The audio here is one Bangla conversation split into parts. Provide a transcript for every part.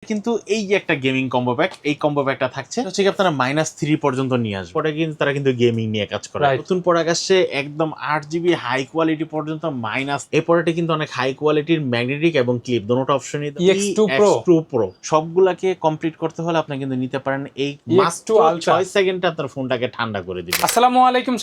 কিন্তু এই যে একটা গেমিং কম্বো প্যাক, এই কম্বো প্যাকটা থাকছে হচ্ছে কি আপনারা -3 পর্যন্ত নিয়ে আসবে। ওটা কিন্তু তারা কিন্তু গেমিং নিয়ে কাজ করে। নতুন প্রোডাক্ট আসছে একদম 8GB হাই কোয়ালিটি পর্যন্ত মাইনাস। এই প্রোডাক্টে কিন্তু অনেক হাই কোয়ালিটির ম্যাগনেটিক এবং ক্লিপ দুটোটা অপশনই X2 Pro সবগুলাকে কমপ্লিট করতে হলে আপনি কিন্তু নিতে পারেন এই মাত্র 6 সেকেন্ডে আপনার ফোনটাকে ঠান্ডা করে দিবে। আসসালামু আলাইকুম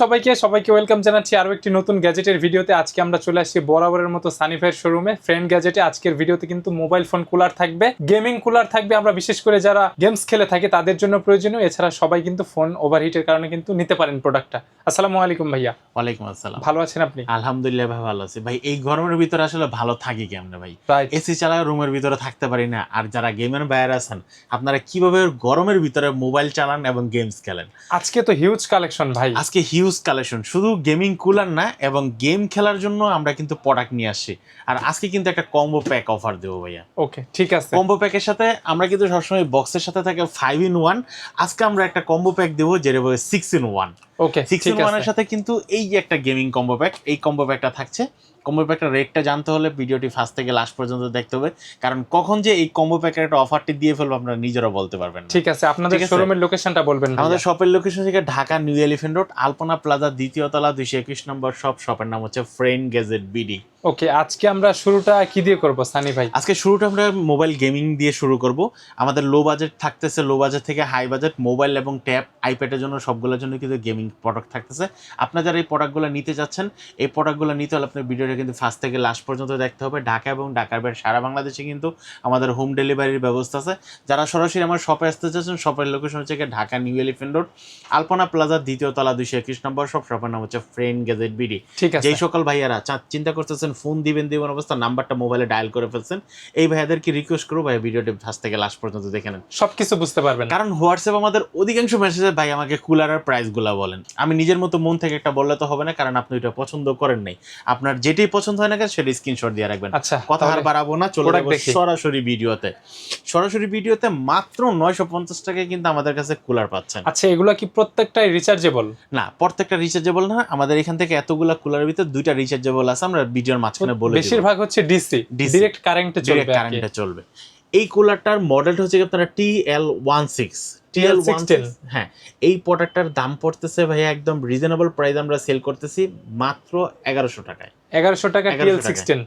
সবাইকে ওয়েলকাম জানাচ্ছি আরো একটি নতুন গ্যাজেটের ভিডিওতে। আজকে আমরা চলে আসছি বরাবরের মতো সানিফাইয়ের শোরুমে ফ্রেন্ড গ্যাজেটে। আজকের ভিডিওতে কিন্তু মোবাইল ফোন কুলার থাকবে, গেমিং কুলার থাকবে। আমরা বিশেষ করে যারা গেমস খেলে থাকি তাদের জন্য প্রয়োজনীয়, এছাড়া সবাই কিন্তু ফোন ওভারহিটের কারণে কিন্তু নিতে পারেন প্রোডাক্টটা। আসসালামু আলাইকুম ভাইয়া। ওয়ালাইকুম আসসালাম। ভালো আছেন আপনি? আলহামদুলিল্লাহ ভাই, ভালো আছি ভাই। এই গরমের ভিতরে আসলে ভালো থাকি কেমনে ভাই? এসি চালায় রুমের ভিতরে থাকতে পারি না। আর যারা গেমের বাইরে আছেন, আপনারা কিভাবে গরমের ভিতরে মোবাইল চালান এবং গেমস খেলেন? আজকে তো হিউজ কালেকশন ভাই, আজকে হিউজ কালেকশন, শুধু গেমিং কুলার না এবং গেম খেলার জন্য আমরা কিন্তু প্রোডাক্ট নিয়ে আসছি। আর আজকে কিন্তু একটা কম্বো প্যাক অফার দেবো ভাইয়া। ওকে ঠিক আছে। কম্বো প্যাকের সাথে আমরা কিন্তু সবসময় বক্সের সাথে থাকে 5-in-1। আজকে আমরা একটা কম্বো প্যাক দেবো যেটা 6-in-1। ওকে 6-in-1 এর সাথে কিন্তু এই যে একটা গেমিং কম্বো প্যাক, এই কম্বো প্যাকটা থাকছে। কম্বো প্যাকটার রেটটা জানতে হলে ভিডিওটি ফার্স্ট থেকে লাস্ট পর্যন্ত দেখতে হবে, কারণ কখন যে এই কম্বো প্যাকের একটা অফারটি দিয়ে ফেলবো আপনারা নিজেরা বলতে পারবেন না। ঠিক আছে, আপনাদের শোরুমের লোকেশনটা বলবেন। আমাদের শপের লোকেশন থেকে ঢাকা নিউ এলিফ্যান্ট রোড, আলপনা প্লাজা, দ্বিতীয় তলা, 221 নম্বর শপের নাম হচ্ছে ফ্রেন্ড গ্যাজেট বিডি। ওকে, আজকে আমরা শুরুটা কি দিয়ে করব সানি ভাই? আজকে শুরুটা আমরা মোবাইল গেমিং দিয়ে শুরু করব। আমাদের লো বাজেট থাকতেছে, লো বাজেট থেকে হাই বাজেট মোবাইল এবং ট্যাব, আইপ্যাডের জন্য সবগুলোর জন্য কিন্তু গেমিং প্রোডাক্ট থাকতেছে। আপনারা যারা এই প্রোডাক্টগুলো নিতে যাচ্ছেন, এই প্রোডাক্টগুলো নিতে হলে আপনার ভিডিওটা কিন্তু ফার্স্ট থেকে লাস্ট পর্যন্ত দেখতে হবে। ঢাকা এবং ঢাকার বাইরে সারা বাংলাদেশে কিন্তু আমাদের হোম ডেলিভারির ব্যবস্থা আছে। যারা সরাসরি আমার শপে আসতে চাচ্ছেন, শপের লোকেশন হচ্ছে ঢাকা নিউ এলিফ্যান্ট রোড, আলপনা প্লাজা, দ্বিতীয় তলা, 221 নম্বর শপের নাম হচ্ছে ফ্রেন্ড গ্যাজেট বিডি। ঠিক আছে, যেই সকল ভাইয়ারা চিন্তা করতেছেন ফোন দিবেন অবস্থা, নাম্বারটা মোবাইলে ডায়াল করে ফেলছেন, এই ভাইয়াদেরকে রিকোয়েস্ট করবো ভাই ভিডিওটি ফার্স্ট থেকে লাস্ট পর্যন্ত দেখে নেন, সবকিছু বুঝতে পারবেন। কারণ হোয়াটসঅ্যাপ আমাদের অধিকাংশ মেসেজে ভাই আমাকে কুলারের প্রাইসগুলো বলেন। আমি নিজের মতো মন থেকে একটা বললে তো হবে না, কারণ আপনি এটা পছন্দ করেন নাই। আপনার যেটাই পছন্দ হয় না কেন সেটা স্ক্রিনশট দিয়ে রাখবেন। আচ্ছা, কথা আর বাড়াবো না, চলে যাবো সরাসরি ভিডিওতে। মাত্র 950 টাকায় কিন্তু আমাদের কাছে কুলার পাচ্ছেন। আচ্ছা, এগুলো কি প্রত্যেকটাই রিচার্জেবল? না, প্রত্যেকটা রিচার্জেবল না। আমাদের এখান থেকে এতগুলা কুলারের ভিতরে 2টা রিচার্জেবল আছে, আমরা ভিডিওর মাঝখানে বলে দেব। বেশিরভাগ হচ্ছে ডিসি, ডাইরেক্ট কারেন্টে চলবে। এই কুলারটার মডেলটা হচ্ছে আপনারা TL16। হ্যাঁ, এই প্রোডাক্টটার দাম পড়তেছে ভাই একদম রিজনেবল প্রাইস, আমরা সেল করতেছি মাত্র 1100 টাকায়। 1100 টাকা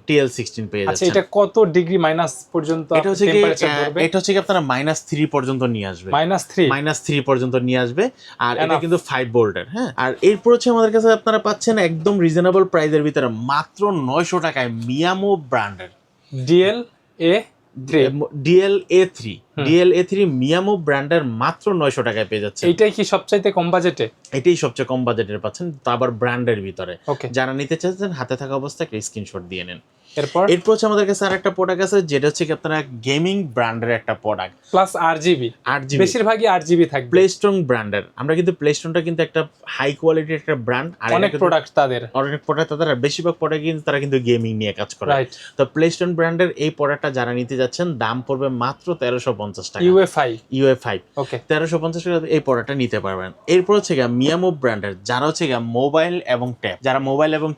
TL16 পেয়ে যাচ্ছেন। আচ্ছা, এটা কত ডিগ্রি মাইনাস পর্যন্ত টেম্পারেচার ধরবে? এটা হচ্ছে কি আপনারা -3 পর্যন্ত নিয়ে আসবে। -3 পর্যন্ত নিয়ে আসবে। আর এটা কিন্তু 5 ভোল্টের। হ্যাঁ, আর এরপর হচ্ছে আমাদের কাছে আপনারা পাচ্ছেন একদম রিজনেবল প্রাইসের ভিতরে মাত্র 900 টাকায় মিয়ামো ব্র্যান্ডের DLA3 মিয়ামো ব্র্যান্ডের মাত্র 900 টাকায় পেয়ে যাচ্ছে। এটাই কি সবচাইতে কম বাজেটে? এটাই সবচেয়ে কম বাজেটের পাচ্ছেন, তা আবার ব্র্যান্ডের ভিতরে। যারা নিতে চাচ্ছেন হাতে থাকা অবস্থায় একটা স্ক্রিনশট দিয়ে নেন। এরপর হচ্ছে আমাদের কাছে আরেকটা প্রোডাক্ট আছে, যেটা হচ্ছে কি আপনারা গেমিং ব্র্যান্ডের একটা প্রোডাক্ট, প্লাস 8GB, বেশিরভাগই 8GB থাকবে। প্লেস্টোন ব্র্যান্ডের। আমরা কিন্তু প্লেস্টোনটা কিন্তু একটা হাই কোয়ালিটির একটা ব্র্যান্ড, আর অনেক প্রোডাক্ট তাদের, আর বেশিরভাগ প্রোডাক্ট কিন্তু তারা কিন্তু গেমিং নিয়ে কাজ করে। তো প্লেস্টোন ব্র্যান্ডের এই প্রোডাক্টটা যারা নিতে যাচ্ছেন, দাম পড়বে মাত্র 1350 টাকা। UA5 ওকে, 1350 টাকা এই প্রোডাক্টটা নিতে পারবেন। এরপর হচ্ছে মিয়ামো ব্র্যান্ডের, যারা হচ্ছে মোবাইল এবং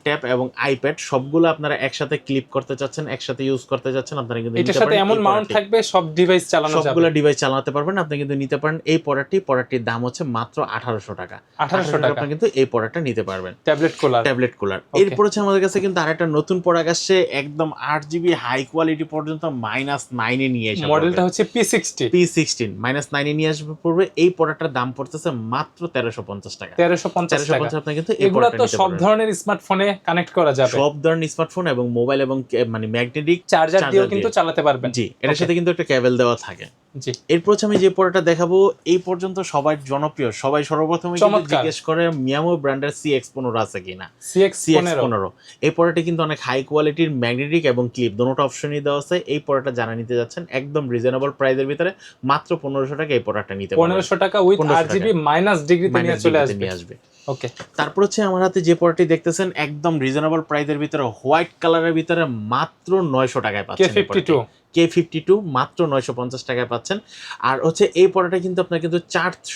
ট্যাব এবং আইপ্যাড সবগুলো আপনারা একসাথে ক্লিপ করতে চাচ্ছেন, একসাথে ইউজ করতে চাচ্ছেন, আপনারা কিন্তু এটার সাথে এমন মাউন্ট থাকবে সব ডিভাইস চালানো যাবে, সবগুলো ডিভাইস চালাতে পারবেন। আপনি কিন্তু নিতে পারেন এই প্রোডাক্টটির দাম হচ্ছে মাত্র 1800 টাকা। 1800 টাকা আপনি কিন্তু এই প্রোডাক্টটা নিতে পারবেন, ট্যাবলেট কুলার। এরপর হচ্ছে আমাদের কাছে কিন্তু আরেকটা নতুন প্রোডাক্ট আসছে, একদম 8GB হাই কোয়ালিটি পর্যন্ত -9 এ নিয়ে আসবে। মডেলটা হচ্ছে P16 -9 এ নিয়ে আসবে পড়বে। এই প্রোডাক্টটার দাম পড়তেছে মাত্র 1350 টাকা। 1350 টাকা আপনি কিন্তু এই প্রোডাক্টটা নিতে পারবেন। সব ধরনের স্মার্টফোনে কানেক্ট করা যাবে, সব ধরনের স্মার্টফোন এবং মোবাইল এবং মানে ম্যাগনেটিক চার্জার দিয়েও কিন্তু চালাতে পারবেন। জি, এটার সাথে কিন্তু একটা কেবল দেওয়া থাকে। জি, এরপর আমি যে প্রোডাক্টটা দেখাবো, এই পর্যন্ত সবাই জনপ্রিয়, সবাই সর্বপ্রথমে জিজ্ঞেস করে মিয়ামো ব্র্যান্ডের CX15 আছে কিনা। CX15 এই প্রোডাক্টে কিন্তু অনেক হাই কোয়ালিটির ম্যাগনেটিক এবং ক্লিপ দুটোটা অপশনই দেওয়া আছে। এই প্রোডাক্টটা যারা নিতে যাচ্ছেন একদম রিজনেবল প্রাইসের ভিতরে মাত্র 1500 টাকা এই প্রোডাক্টটা নিতে পারবেন। 1500 টাকা উইথ 8GB মাইনাস ডিগ্রিতে নিয়ে চলে আসবে। ওকে, তারপর হচ্ছে আমার হাতে যে প্রোডাক্টটি দেখতেছেন একদম রিজনেবল প্রাইসের ভিতরে হোয়াইট কালারের ভিতরে মাত্র 900 টাকায় পাচ্ছেন। K52 মাত্র 950 টাকায় পাচ্ছেন। আর হচ্ছে এই প্রোডাক্টটা কিন্তু আপনার কিন্তু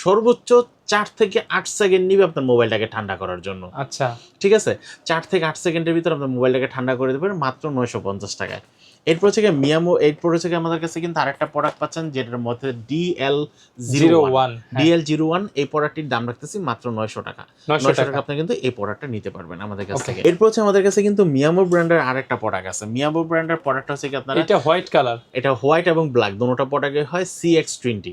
সর্বোচ্চ 4 থেকে 8 সেকেন্ড নিবে আপনার মোবাইলটাকে ঠান্ডা করার জন্য। আচ্ছা, ঠিক আছে, 4 থেকে 8 সেকেন্ডের ভিতরে আপনার মোবাইলটাকে ঠান্ডা করে দেবেন মাত্র 950 টাকায়। এরপর হচ্ছে মিয়ামো, এরপর হচ্ছে আমাদের কাছে কিন্তু আরেকটা প্রোডাক্ট পাচ্ছেন যেটার মধ্যে DL01 DL01 এই প্রোডাক্টটির দাম রাখতেছি মাত্র 900 টাকা। 900 টাকা আপনি কিন্তু এই প্রোডাক্টটা নিতে পারবেন আমাদের কাছ থেকে। এরপর হচ্ছে আমাদের কাছে কিন্তু মিয়ামো ব্র্যান্ডের আরেকটা প্রোডাক্ট আছে। মিয়ামো ব্র্যান্ডের প্রোডাক্ট হচ্ছে কি আপনারা, এটা হোয়াইট কালার, এটা হোয়াইট এবং ব্ল্যাক দুটোটা প্রোডাক্টে হয় CX20।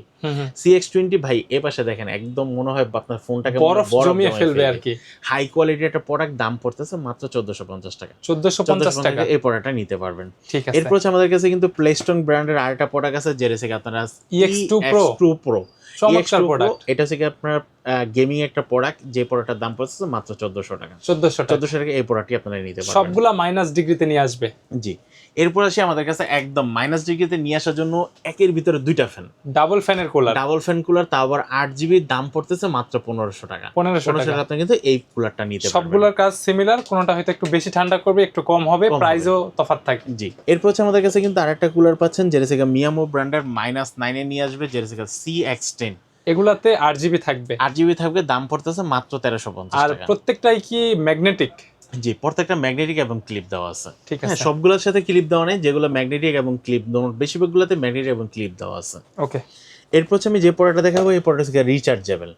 CX20 ভাই এ পাশে দেখেন একদম মনে হয় আপনার ফোনটাকে বরফ জমিয়ে ফেলবে আর কি। হাই কোয়ালিটির একটা প্রোডাক্ট, দাম পড়তেছে মাত্র 1450 টাকা। 1450 টাকা এই প্রোডাক্টটা নিতে পারবেন। ঠিক আছে। এরপর হচ্ছে আমাদের কাছে কিন্তু প্লেস্টোন ব্র্যান্ডের আরেকটা প্রোডাক্ট আছে যেটা হচ্ছে আপনারা EX2 Pro। চমৎকার প্রোডাক্ট। এটা হচ্ছে আপনার গেমিং একটা প্রোডাক্ট, যে প্রোডাক্টের দাম পড়ছে মাত্র 1400 টাকা। 1400 টাকা এই প্রোডাক্টটি আপনারা নিতে পারবেন। সবগুলা মাইনাস ডিগ্রিতে নিয়ে আসবে। জি। এরপর আসি আমাদের কাছে একদম মাইনাস ডিগ্রিতে নিয়ে আসার জন্য একের ভিতরে দুইটা ফ্যান, ডাবল ফ্যানের কুলার, ডাবল ফ্যান কুলার, তাও আবার 8GB, দাম পড়তেছে মাত্র 1500 টাকা। 1500 টাকা আপনি কিন্তু এই কুলারটা নিতে পারবেন। সবগুলোর কাজ সিমিলার, কোনটা হয়তো একটু বেশি ঠান্ডা করবে, একটু কম হবে, প্রাইসও তফাৎ থাকবে। জি। এরপর হচ্ছে আমাদের কাছে কিন্তু আরেকটা কুলার পাচ্ছেন যেটা হচ্ছে মিয়ামো ব্র্যান্ডের -9 এ নিয়ে আসবে, যেটা হচ্ছে CX10। এগুলাতে 8GB থাকবে, 8GB থাকবে, দাম পড়তেছে মাত্র 1350 আর টাকা। প্রত্যেকটাই কি ম্যাগনেটিক? জি, প্রত্যেকটা ম্যাগনেটিক এবং ক্লিপ দেওয়া আছে। ঠিক হ্যাঁ, আছে। সবগুলোর সাথে ক্লিপ দেওয়া নেই, যেগুলো ম্যাগনেটিক এবং ক্লিপ, বেশিরভাগগুলোতে ম্যাগনেটিক এবং ক্লিপ দেওয়া আছে। ওকে। এরপর হচ্ছে আমি যে প্রোডাক্টটা দেখাবো এই প্রোডাক্ট হচ্ছে রিচার্জেবল।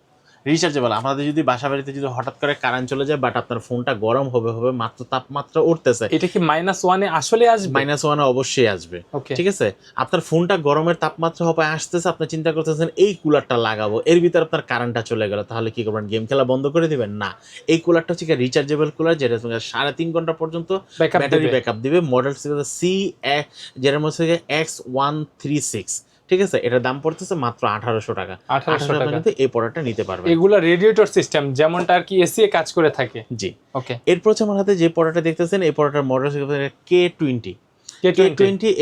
আমাদের যদি বাসা বাড়িতে যদি হঠাৎ করে কারেন্ট চলে যায়, বাট আপনার ফোনটা গরম হবে মাত্র তাপমাত্রা উঠতেছে, এটা কি -1 এ আসলে আসবে? -1 অবশ্যই আসবে। ওকে। ঠিক আছে, আপনার ফোনটা গরমের তাপমাত্রা হবে আসতেছে, আপনি চিন্তা করতেছেন এই কুলারটা লাগাবো, এর ভিতর আপনার কারেন্টটা চলে গেল, তাহলে কি করবেন? গেম খেলা বন্ধ করে দিবেন? না, এই কুলারটা হচ্ছে রিচার্জেবল কুলার, যেটা 3.5 ঘন্টা পর্যন্ত ব্যাটারি ব্যাকআপ দিবে। মডেল যেটার মধ্যে X136। ঠিক আছে, এটার দাম পড়তেছে মাত্র 1800 টাকা। 1800 টাকা কিন্তু এই প্রোডাক্টটা নিতে পারবেন। এগুলা রেডিয়েটর সিস্টেম, যেমনটা আর কি এসি এ কাজ করে থাকে। জি। ওকে। এরপর হচ্ছে আমার হাতে যে প্রোডাক্টটা দেখতেছেন এই প্রোডাক্টের মডেল হচ্ছে K20।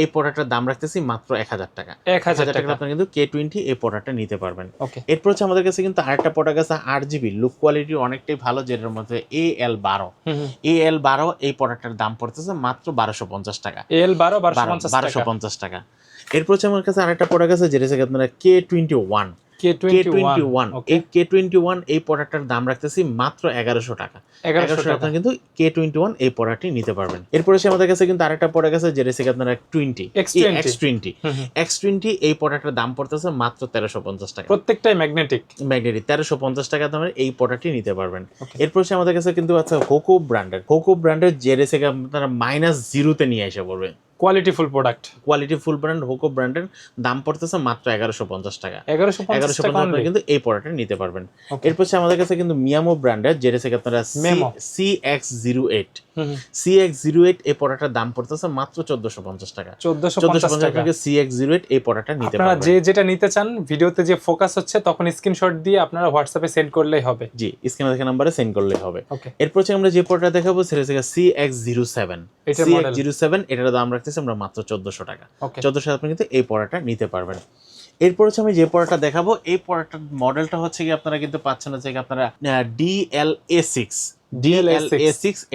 এই প্রোডাক্টের দাম রাখতেছি মাত্র 1000 টাকা। 1000 টাকা আপনি কিন্তু K20 এই প্রোডাক্টটা নিতে পারবেন। ওকে। এরপর হচ্ছে আমাদের কাছে কিন্তু আরেকটা প্রোডাক্ট আছে 8GB, লুক কোয়ালিটি অনেকটাই ভালো, যেটার মধ্যে AL12 এই প্রোডাক্টের দাম পড়তেছে মাত্র 1250 টাকা। AL12 1250 টাকা। এরপর হচ্ছে আমার কাছে আরেকটা প্রোডাক্ট আছে যেটা হচ্ছে আপনারা K21। এই K21 এই প্রোডাক্টের দাম রাখতেছি মাত্র 1100 টাকা। 1100 টাকা আপনি কিন্তু K21 এই প্রোডাক্টটি নিতে পারবেন। এরপর এসে আমাদের কাছে কিন্তু আরেকটা প্রোডাক্ট আছে যেটা হচ্ছে আপনারা X20 এই প্রোডাক্টের দাম পড়তেছে মাত্র 1350 টাকা। প্রত্যেকটাই ম্যাগনেটিক 1350 টাকা দামের এই প্রোডাক্টটি নিতে পারবেন। এরপর এসে আমাদের কাছে কিন্তু আছে হোকো ব্র্যান্ডের যেটা হচ্ছে আপনারা -0 তে নিয়ে এসে পড়বেন। কোয়ালিটিফুল ব্র্যান্ড হোকো ব্র্যান্ডের দাম পড়তেছে মাত্র 1150 টাকা। 1150 টাকা কিন্তু এই প্রোডাক্টটা নিতে পারবেন। এরপর আমাদের কাছে কিন্তু মিয়ামো ব্র্যান্ডের যেটা থেকে আপনারা CX08 এই প্রোডাক্টের দাম পড়তেছে মাত্র 1450 টাকা। 1450 টাকা CX08 এই প্রোডাক্টটা নিতে পারবেন। আপনারা যেটা নিতে চান, ভিডিওতে যে ফোকাস হচ্ছে তখন স্ক্রিনশট দিয়ে আপনারা হোয়াটসঅ্যাপে সেন্ড করলেই হবে। জি, স্ক্রিনে দেখা নম্বরে সেন্ড করলেই হবে। এরপর আমরা যে প্রোডাক্টটা দেখাবো সেটা হচ্ছে CX07। এটার দাম রাখতেছি আমরা মাত্র 1400 টাকা। 1400 আপনি কিন্তু এই প্রোডাক্টটা নিতে পারবেন। এরপর হচ্ছে আমি যে প্রোডাক্টটা দেখাবো এই প্রোডাক্টের মডেলটা হচ্ছে কি আপনারা কিন্তু পাচ্ছেন হচ্ছে আপনারা DLA6।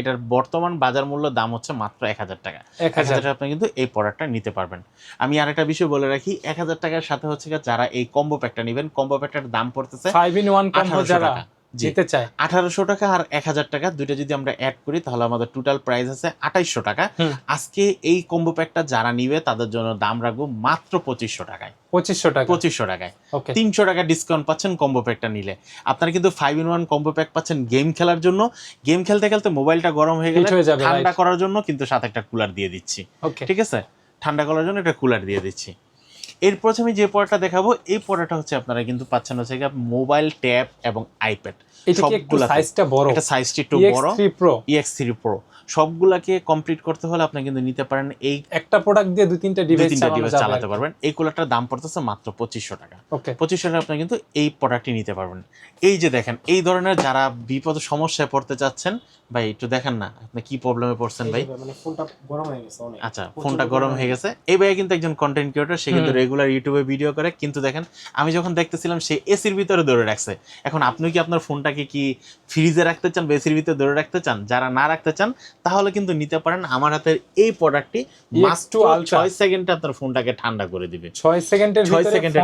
এটার বর্তমান বাজার মূল্য দাম হচ্ছে মাত্র 1000 টাকা। 1000 টাকা আপনি কিন্তু এই প্রোডাক্টটা নিতে পারবেন। আমি আরেকটা বিষয় বলে রাখি, 1000 টাকার সাথে হচ্ছে যারা এই কম্বো প্যাকটা নেবেন, কম্বো প্যাকটার দাম পড়তেছে 5-in-1 কম্বো যারা যেতে চায় 1800 টাকা আর 1000 টাকা দুইটা যদি আমরা অ্যাড করি তাহলে আমাদের টোটাল প্রাইস আছে 2800 টাকা। আজকে এই কম্বো প্যাকটা যারা নিবে তাদের জন্য দাম রাখবো মাত্র 2500 টাকায়। 2500 টাকায় 300 টাকা ডিসকাউন্ট পাচ্ছেন কম্বো প্যাকটা নিলে। আপনারা কিন্তু 5-in-1 কম্বো প্যাক পাচ্ছেন গেম খেলার জন্য। গেম খেলতে খেলতে মোবাইলটা গরম হয়ে গেলে ঠান্ডা করার জন্য কিন্তু সাথে একটা কুলার দিয়ে দিচ্ছি। ঠিক আছে, ঠান্ডা করার জন্য একটা কুলার দিয়ে দিচ্ছি। এরপর আমি যে প্রোডাক্টটা দেখাবো এই প্রোডাক্টটা হচ্ছে আপনারা কিন্তু পাচ্ছেন হচ্ছে মোবাইল, ট্যাব এবং আইপ্যাড। সবগুলা সাইজটা বড়, এটা সাইজটা একটু বড়, EX3 Pro সবগুলাকে কমপ্লিট করতে হলে আপনি কিন্তু নিতে পারেন এই একটা প্রোডাক্ট দিয়ে 2-3টা ডিভাইস চালাতে পারবেন। এই কুলারটার দাম পড়তেছে মাত্র 2500 টাকা। 2500 টাকা আপনি কিন্তু এই প্রোডাক্টটি নিতে পারবেন। এই যে দেখেন, এই ধরনের যারা বিপদ সমস্যায় পড়তে চাচ্ছেন, ভাই একটু দেখেন না আপনি কি প্রবলেমে পড়ছেন ভাই। মানে ফোনটা গরম হয়ে গেছে অনেক। আচ্ছা, ফোনটা গরম হয়ে গেছে। এই ভাই কিন্তু একজন কন্টেন্ট ক্রিয়েটর, সে কিন্তু রেগুলার ইউটিউবে ভিডিও করে, কিন্তু দেখেন আমি যখন দেখতেছিলাম সে এসির ভিতরে ধরে রাখছে। এখন আপনি কি আপনার ফোনটাকে কি ফ্রিজে রাখতে চান বা এসির ভিতরে ধরে রাখতে চান? যারা না রাখতে চান তাহলে কিন্তু নিতে পারেন আমার হাতের এই প্রোডাক্টটি। মাত্র 6 সেকেন্ডে আপনার ফোনটাকে ঠান্ডা করে দিবে। 6 সেকেন্ডে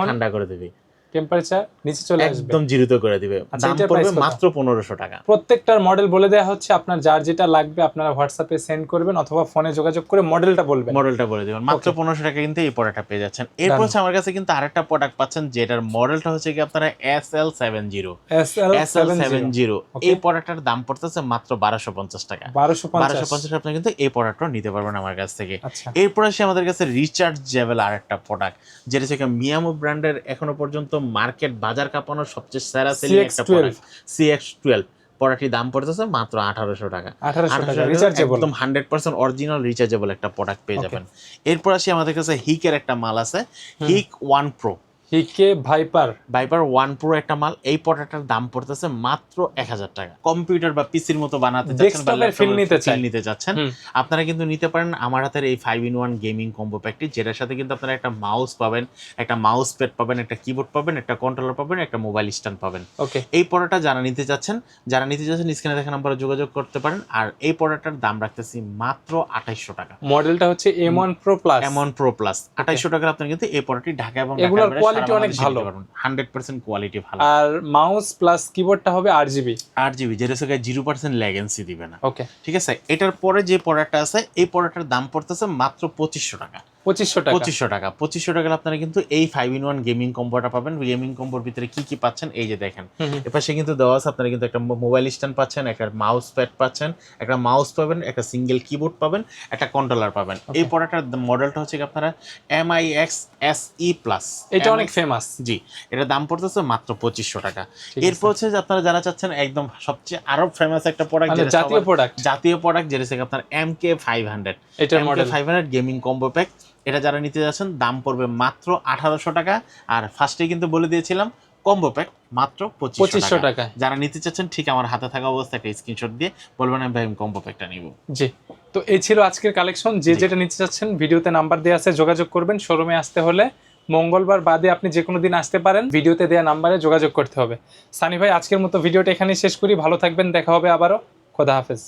ঠান্ডা করে দিবে। টেম্পারেচার নিচে চলে আসবে, একদম জিরোতে করে দিবে। আচ্ছা, দাম এটার পড়বে price কত? মাত্র 1500 টাকা। প্রত্যেকটার মডেল বলে দেওয়া হচ্ছে, আপনার যার যেটা লাগবে আপনারা হোয়াটসঅ্যাপে সেন্ড করবেন অথবা ফোনে যোগাযোগ করে মডেলটা বলবেন। মডেলটা বলে দিবেন, মাত্র Okay. 1500 টাকা কিন্তু এই প্রোডাক্টটা পেয়ে যাচ্ছেন। এরপর হচ্ছে আমার কাছে কিন্তু আরেকটা প্রোডাক্ট পাচ্ছেন, যেটার মডেলটা হচ্ছে কি আপনারা SL70 SL70। Okay. এই প্রোডাক্টটার দাম পড়তেছে মাত্র 1250 টাকা। 1250 আপনি কিন্তু এই প্রোডাক্টটা নিতে পারবেন আমার কাছ থেকে। আচ্ছা, এরপর আসে আমাদের কাছে রিচার্জেবল আরেকটা প্রোডাক্ট, যেটা হচ্ছে মিয়ামো ব্র্যান্ডের এখনো পর্যন্ত মার্কেট বাজার কাঁপানোর সবচেয়ে সেরা সেলিং একটা CX12 প্রোডাক্ট, CX12। প্রোডাক্টটির দাম পড়তেছে মাত্র 1800 টাকা। 1800 টাকা রিচার্জেবল, একদম 100% অরিজিনাল রিচার্জেবল একটা প্রোডাক্ট পেয়ে Okay. যাবেন। এরপর আসি আমাদের কাছে হিকের একটা মাল আছে, হিক 1 প্রো। হিকে ভাইপার ভাইপার 1 প্রো একটা মাল, এই প্রোডাক্টটার দাম পড়তেছে মাত্র 1000 টাকা। কম্পিউটার বা পিসির মতো বানাতে চাচ্ছেন বা Desktop-এর ল্যাপটপের feel নিতে চান। নিতে চাচ্ছেন, হুম। আপনারা কিন্তু নিতে পারেন আমার হাতের এই 5-in-1 গেমিং কম্বো প্যাকটি, যেটার সাথে কিন্তু আপনারা একটা মাউস পাবেন, একটা মাউস প্যাড পাবেন, একটা কিবোর্ড পাবেন, একটা কন্ট্রোলার পাবেন, একটা মোবাইল স্ট্যান্ড পাবেন। ওকে। এই প্রোডাক্টটা যারা নিতে চাচ্ছেন স্ক্রিনে দেখা নাম্বারে যোগাযোগ করতে পারেন। আর এই প্রোডাক্টটার দাম রাখতেছি মাত্র 2800 টাকা। মডেলটা হচ্ছে M1 Pro Plus, M1 Pro Plus 2800 টাকা আপনার কিন্তু এই প্রোডাক্টটি ঢাকা এবং এগুলোর quality অনেক ভালো। 100% কোয়ালিটি ভালো। আর মাউস প্লাস কিবোর্ডটা হবে 8GB। 8GB, যেটা হচ্ছে 0% ল্যাগেন্সি দিবে না। ওকে, ঠিক আছে, এটার পরে যে প্রোডাক্টটা আছে, এই প্রোডাক্টের দাম পড়তেছে মাত্র 2500 টাকা। 2500 টাকা। 2500 টাকা আপনারা কিন্তু এই 5-in-1 গেমিং কম্বোটা পাবেন। গেমিং কম্বোর ভিতরে কি কি পাচ্ছেন এই যে দেখেন, এপাশে কিন্তু দেওয়া আছে, আপনারা কিন্তু একটা মোবাইল স্ট্যান্ড পাচ্ছেন, একটা মাউস প্যাড পাচ্ছেন, একটা মাউস পাবেন, একটা সিঙ্গেল কিবোর্ড পাবেন, একটা কন্ট্রোলার পাবেন। এই প্রোডাক্টের মডেলটা হচ্ছে কি আপনারা MIX SE Plus। এটা অনেক ফেমাস। জি, এটার দাম পড়তেছে মাত্র 2500 টাকা। ঠিক আছে। এরপর হচ্ছে যে আপনারা যারা চাচ্ছেন একদম সবচেয়ে আরো ফেমাস একটা প্রোডাক্ট, মানে জাতীয় প্রোডাক্ট, জাতীয় প্রোডাক্ট, যেটা হচ্ছে আপনার MK500। এটার model MK500 gaming combo pack, এটা যারা নিতে যাচ্ছেন দাম পড়বে মাত্র 1800 টাকা। আর ফার্স্টে কিন্তু বলে দিয়েছিলাম কম্বো প্যাক মাত্র 2500 টাকা। টাকা। যারা নিতে চাচ্ছেন ঠিক আমার হাতে থাকা অবস্থায় একটা স্ক্রিনশট দিয়ে বলবেন আমি ভাই আমি কম্বো প্যাকটা নিব। জি, তো এই ছিল আজকের কালেকশন। যে যেটা নিতে চাচ্ছেন ভিডিওতে নাম্বার দেওয়া আছে, যোগাযোগ করবেন। শোরুমে আসতে হলে মঙ্গলবার বাদে আপনি যে কোনো দিন আসতে পারেন, ভিডিওতে দেওয়া নাম্বারে যোগাযোগ করতে হবে। সানি ভাই, আজকের মতো ভিডিওটা এখানেই শেষ করি। ভালো থাকবেন, দেখা হবে আবারও। খোদা হাফেজ।